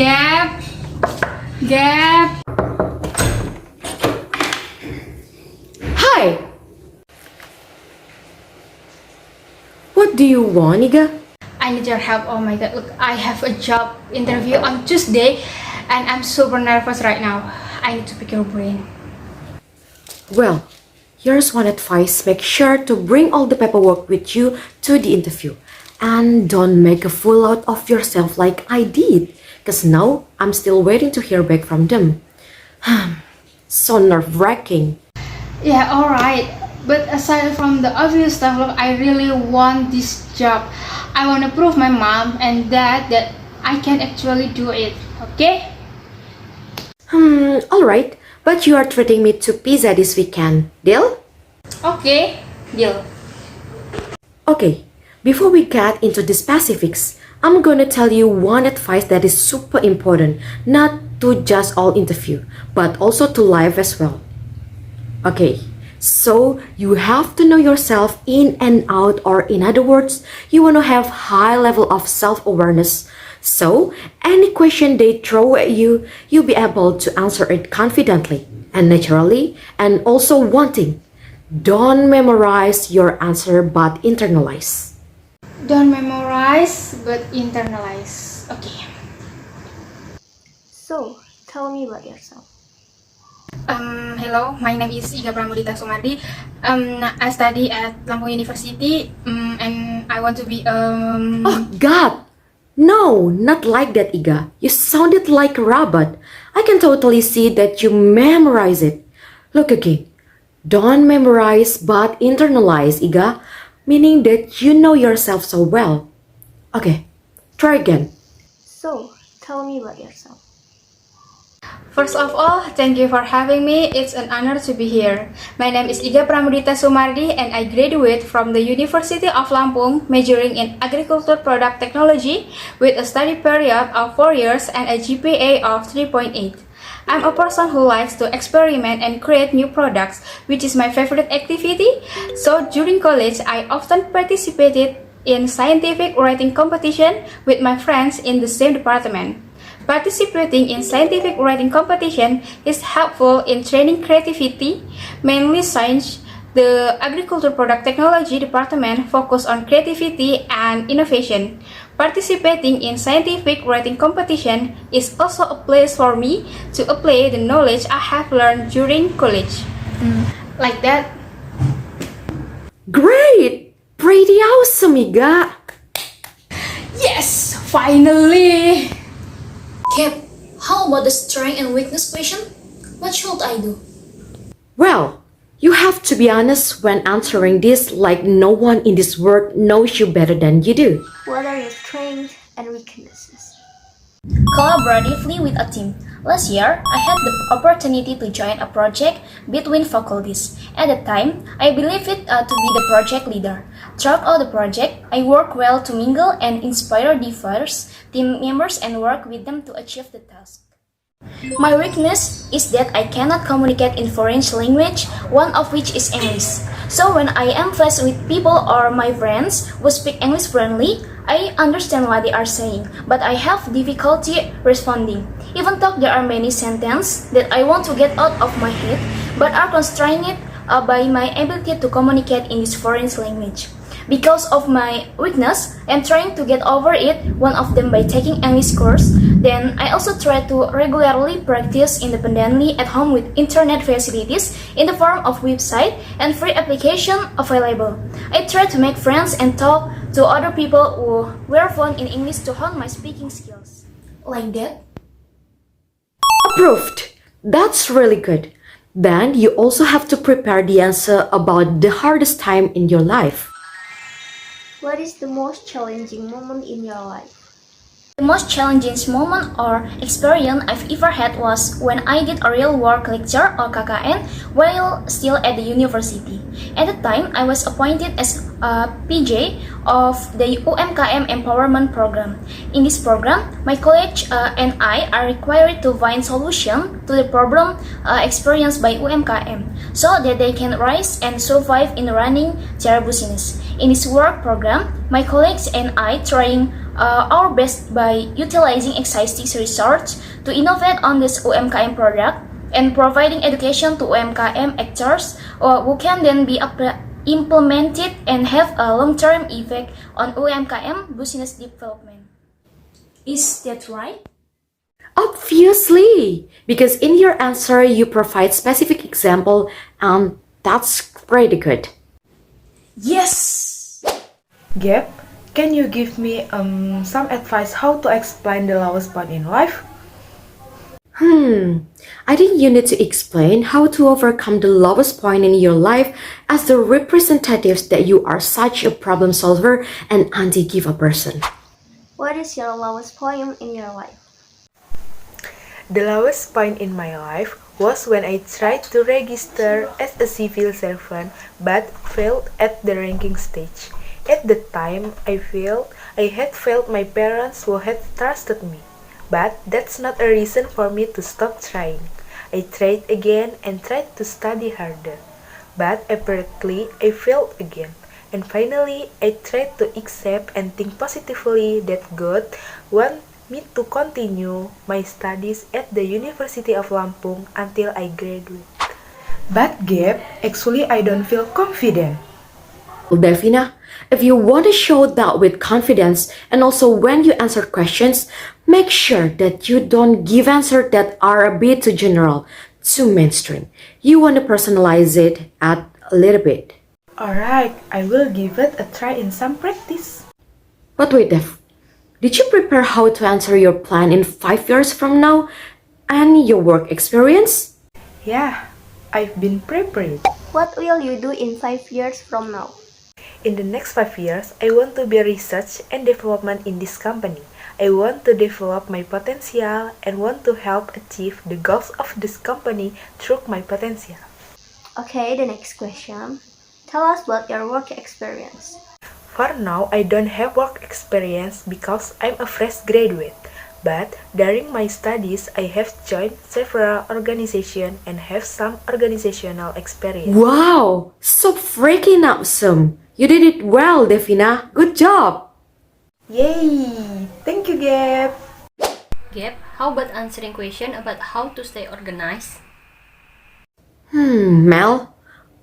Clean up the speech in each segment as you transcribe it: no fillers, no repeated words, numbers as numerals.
Gap. Gap. Hi! What do you want, Iga? I need your help. Oh my god, look, I have a job interview on Tuesday and I'm super nervous right now. I need to pick your brain. Well, here's one advice. Make sure to bring all the paperwork with you to the interview. And don't make a fool out of yourself like I did. Because now I'm still waiting to hear back from them. So nerve-wracking. Yeah, alright. But aside from the obvious stuff, look, I really want this job. I want to prove my mom and dad that I can actually do it. Okay? Alright. But you are treating me to pizza this weekend. Deal? Okay, deal. Okay. Before we get into the specifics, I'm gonna tell you one advice that is super important, not to just all interview, but also to life as well. Okay, so you have to know yourself in and out, or in other words, you wanna have high level of self-awareness. So any question they throw at you, you'll be able to answer it confidently and naturally, and also one thing, don't memorize your answer but internalize. Don't memorize, but internalize. Okay. So, tell me about yourself. Hello, my name is Iga Pramudita Sumardi. I study at Lampung University, and I want to be Oh God! No, not like that, Iga. You sounded like a robot. I can totally see that you memorize it. Look again. Don't memorize but internalize, Iga. Meaning that you know yourself so well. Okay, try again. So, tell me about yourself. First of all, thank you for having me. It's an honor to be here. My name is Iga Pramudita Sumardi and I graduate from the University of Lampung majoring in Agriculture Product Technology with a study period of 4 years and a GPA of 3.8. I'm a person who likes to experiment and create new products, which is my favorite activity. So during college, I often participated in scientific writing competition with my friends in the same department. Participating in scientific writing competition is helpful in training creativity, mainly science. The Agriculture Product Technology department focus on creativity and innovation. Participating in scientific writing competition is also a place for me to apply the knowledge I have learned during college. Like that. Great! Pretty awesome, Iga! Yes, finally! Cap, how about the strength and weakness question? What should I do? Well, you have to be honest when answering this, like no one in this world knows you better than you do. What are your strengths and weaknesses? Collaboratively with a team. Last year, I had the opportunity to join a project between faculties. At the time, I believed it to be the project leader. Throughout the project, I work well to mingle and inspire diverse team members and work with them to achieve the task. My weakness is that I cannot communicate in foreign language, one of which is English. So when I am faced with people or my friends who speak English fluently, I understand what they are saying, but I have difficulty responding. Even though there are many sentences that I want to get out of my head, but are constrained by my ability to communicate in this foreign language. Because of my weakness, I'm trying to get over it, one of them by taking English course. Then I also try to regularly practice independently at home with internet facilities in the form of website and free application available. I try to make friends and talk to other people who were fluent in English to hone my speaking skills. Like that? Approved! That's really good. Then you also have to prepare the answer about the hardest time in your life. What is the most challenging moment in your life? The most challenging moment or experience I've ever had was when I did a real work lecture or KKN while still at the university. At the time, I was appointed as a PJ of the UMKM Empowerment Program. In this program, my college and I are required to find solution to the problem experienced by UMKM so that they can rise and survive in running their business. In this work program, my colleagues and I trying our best by utilizing existing research to innovate on this UMKM product and providing education to UMKM actors who can then be implemented and have a long-term effect on UMKM business development. Is that right? Obviously, because in your answer you provide specific example and that's pretty good. Yes! Gap, can you give me some advice how to explain the lowest point in life? I think you need to explain how to overcome the lowest point in your life as the representatives that you are such a problem solver and anti-give up person. What is your lowest point in your life? The lowest point in my life was when I tried to register as a civil servant but failed at the ranking stage. At the time I had failed my parents who had trusted me. But that's not a reason for me to stop trying. I tried again and tried to study harder. But apparently I failed again. And finally I tried to accept and think positively that God wants me to continue my studies at the University of Lampung until I graduate. But Gap, actually I don't feel confident. Devina, if you want to show that with confidence and also when you answer questions, make sure that you don't give answers that are a bit too general, too mainstream. You want to personalize it a little bit. Alright, I will give it a try in some practice. But wait, Dev, did you prepare how to answer your plan in 5 years from now and your work experience? Yeah, I've been prepared. What will you do in 5 years from now? In the next 5 years, I want to be research and development in this company. I want to develop my potential and want to help achieve the goals of this company through my potential. Okay, the next question. Tell us about your work experience. For now, I don't have work experience because I'm a fresh graduate. But during my studies, I have joined several organizations and have some organizational experience. Wow, so freaking awesome! You did it well, Devina. Good job! Yay! Thank you, Gap! Gap, how about answering question about how to stay organized? Mel,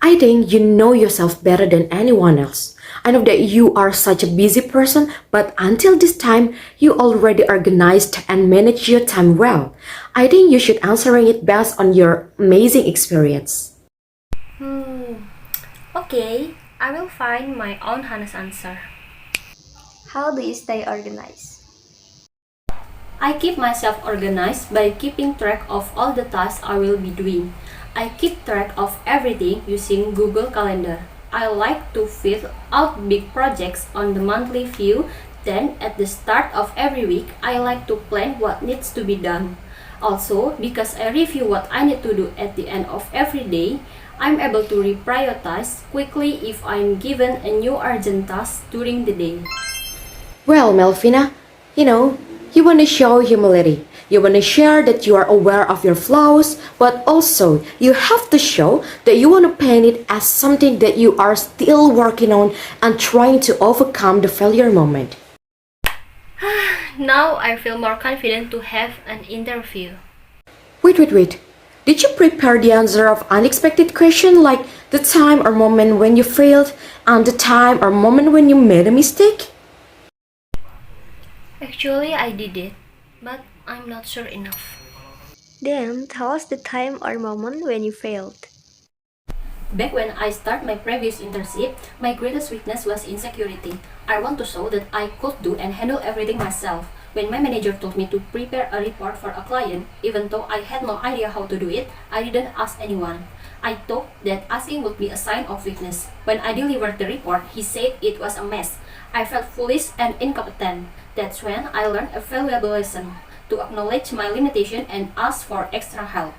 I think you know yourself better than anyone else. I know that you are such a busy person, but until this time, you already organized and managed your time well. I think you should answering it based on your amazing experience. Okay, I will find my own honest answer. How do you stay organized? I keep myself organized by keeping track of all the tasks I will be doing. I keep track of everything using Google Calendar. I like to fill out big projects on the monthly view. Then at the start of every week, I like to plan what needs to be done. Also, because I review what I need to do at the end of every day, I'm able to reprioritize quickly if I'm given a new urgent task during the day. Well, Melvina, you want to show humility. You want to share that you are aware of your flaws, but also you have to show that you want to paint it as something that you are still working on and trying to overcome the failure moment. Now I feel more confident to have an interview. Wait. Did you prepare the answer of unexpected question like the time or moment when you failed and the time or moment when you made a mistake? Actually, I did it, but I'm not sure enough. Then tell us the time or moment when you failed. Back when I started my previous internship, my greatest weakness was insecurity. I want to show that I could do and handle everything myself. When my manager told me to prepare a report for a client, even though I had no idea how to do it, I didn't ask anyone. I thought that asking would be a sign of weakness. When I delivered the report, he said it was a mess. I felt foolish and incompetent. That's when I learned a valuable lesson: to acknowledge my limitation and ask for extra help.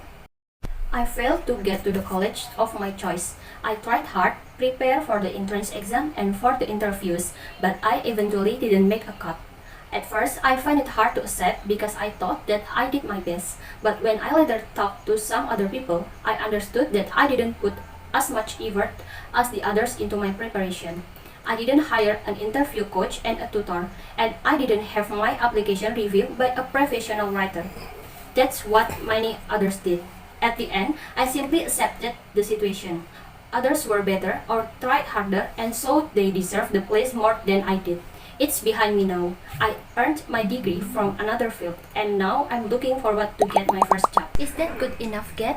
I failed to get to the college of my choice. I tried hard, prepared for the entrance exam and for the interviews, but I eventually didn't make a cut. At first, I find it hard to accept because I thought that I did my best. But when I later talked to some other people, I understood that I didn't put as much effort as the others into my preparation. I didn't hire an interview coach and a tutor, and I didn't have my application reviewed by a professional writer. That's what many others did. At the end, I simply accepted the situation. Others were better or tried harder, and so they deserved the place more than I did. It's behind me now. I earned my degree from another field, and now I'm looking forward to get my first job. Is that good enough, Gab?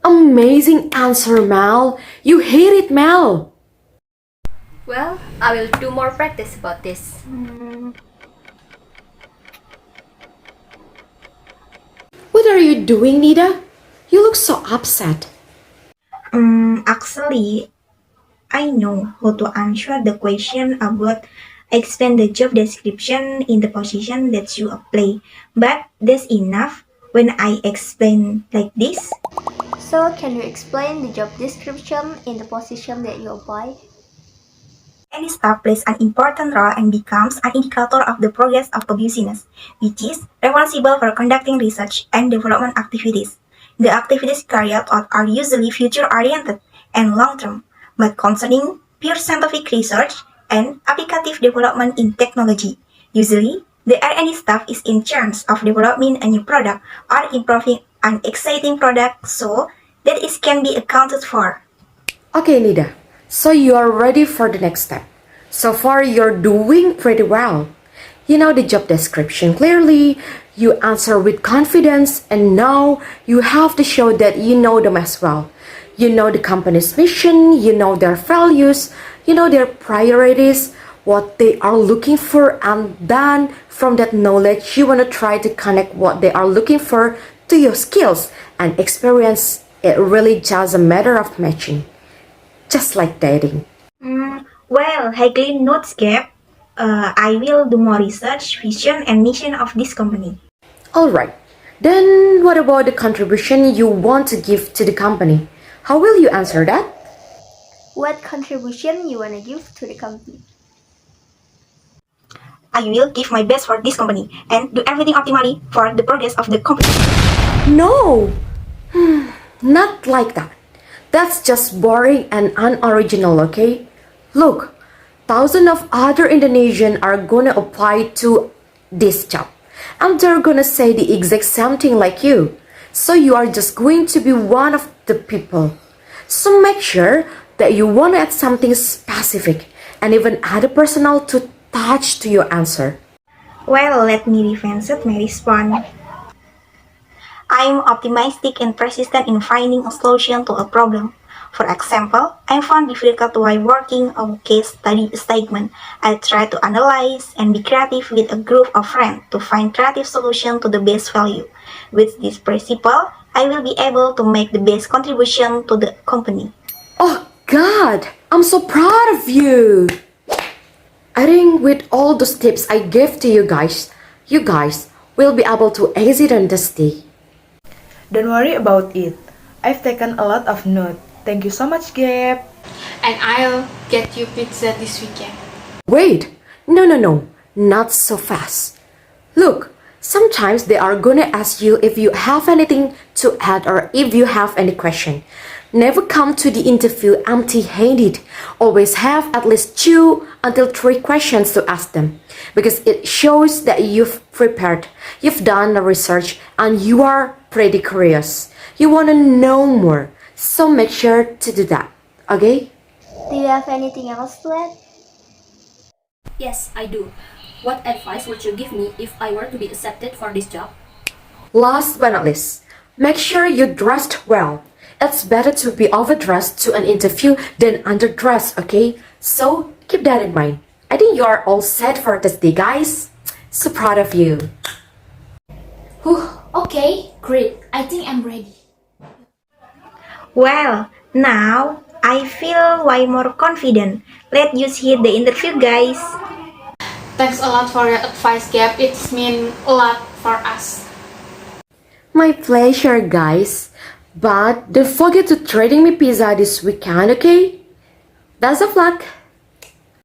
Amazing answer, Mel. You hit it, Mel. Well, I will do more practice about this. What are you doing, Nida? You look so upset. Actually, I know how to answer the question about explain the job description in the position that you apply. But that's enough when I explain like this. So, can you explain the job description in the position that you apply? Any staff plays an important role and becomes an indicator of the progress of a business, which is responsible for conducting research and development activities. The activities carried out are usually future-oriented and long-term, but concerning pure scientific research and applicative development in technology. Usually, the R&D staff is in charge of developing a new product or improving an exciting product so that it can be accounted for. Okay, Nida. So you are ready for the next step. So far, you're doing pretty well. You know the job description clearly, you answer with confidence, and now you have to show that you know them as well. You know the company's mission, you know their values, you know their priorities, what they are looking for, and then from that knowledge, you want to try to connect what they are looking for to your skills and experience. It really just a matter of matching. Just like dating. Well, highly notes gap. I will do more research, vision, and mission of this company. Alright, then what about the contribution you want to give to the company? How will you answer that? What contribution you wanna give to the company? I will give my best for this company and do everything optimally for the progress of the company. No! Not like that. That's just boring and unoriginal, okay? Look, thousands of other Indonesians are gonna apply to this job. And they're gonna say the exact same thing like you. So you are just going to be one of the people. So make sure that you wanna add something specific and even add a personal to touch to your answer. Well, let me revisit my response. I'm optimistic and persistent in finding a solution to a problem. For example, I found difficult while working on case study statement. I try to analyze and be creative with a group of friends to find creative solution to the best value. With this principle, I will be able to make the best contribution to the company. Oh God, I'm so proud of you. I think with all those tips I gave to you guys will be able to exit on this day. Don't worry about it. I've taken a lot of notes. Thank you so much, Gab. And I'll get you pizza this weekend. Wait, no, not so fast. Look, sometimes they are gonna ask you if you have anything to add or if you have any question. Never come to the interview empty-handed. Always have at least 2 until 3 questions to ask them because it shows that you've prepared, you've done the research, and you are pretty curious. You want to know more, so make sure to do that, okay? Do you have anything else to add? Yes, I do. What advice would you give me if I were to be accepted for this job? Last but not least, make sure you dressed well. It's better to be overdressed to an interview than underdressed, okay? So keep that in mind. I think you are all set for this day, guys. So proud of you. Whew, okay, great. I think I'm ready. Well, now I feel way more confident. Let's just hit the interview, guys. Thanks a lot for your advice, Gab. It's mean a lot for us. My pleasure, guys. But don't forget to trading me pizza this weekend, okay? Best of luck!